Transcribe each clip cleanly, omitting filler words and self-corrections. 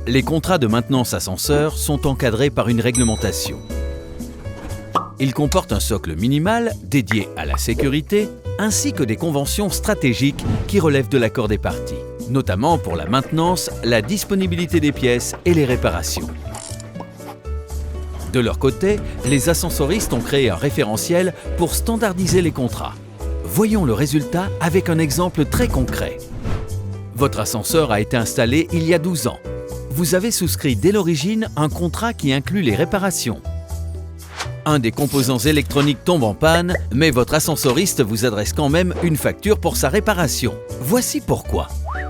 Les contrats de maintenance ascenseur sont encadrés par une réglementation. Ils comportent un socle minimal dédié à la sécurité, ainsi que des conventions stratégiques qui relèvent de l'accord des parties, notamment pour la maintenance, la disponibilité des pièces et les réparations. De leur côté, les ascensoristes ont créé un référentiel pour standardiser les contrats. Voyons le résultat avec un exemple très concret. Votre ascenseur a été installé il y a 12 ans. Vous avez souscrit dès l'origine un contrat qui inclut les réparations. Un des composants électroniques tombe en panne, mais votre ascensoriste vous adresse quand même une facture pour sa réparation. Voici pourquoi.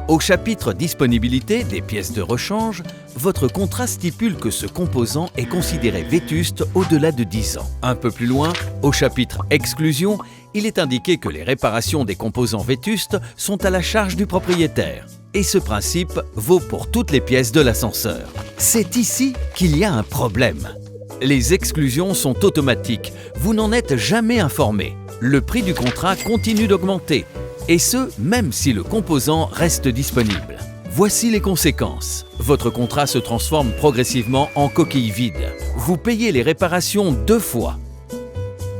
Au chapitre Disponibilité des pièces de rechange, votre contrat stipule que ce composant est considéré vétuste au-delà de 10 ans. Un peu plus loin, au chapitre Exclusion, il est indiqué que les réparations des composants vétustes sont à la charge du propriétaire. Et ce principe vaut pour toutes les pièces de l'ascenseur. C'est ici qu'il y a un problème. Les exclusions sont automatiques, vous n'en êtes jamais informé. Le prix du contrat continue d'augmenter, et ce, même si le composant reste disponible. Voici les conséquences. Votre contrat se transforme progressivement en coquille vide. Vous payez les réparations 2 fois.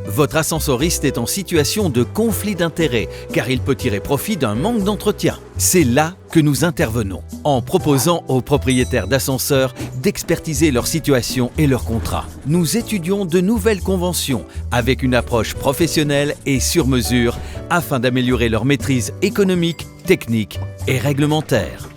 Votre ascensoriste est en situation de conflit d'intérêts car il peut tirer profit d'un manque d'entretien. C'est là que nous intervenons, en proposant aux propriétaires d'ascenseurs d'expertiser leur situation et leur contrat. Nous étudions de nouvelles conventions avec une approche professionnelle et sur mesure afin d'améliorer leur maîtrise économique, technique et réglementaire.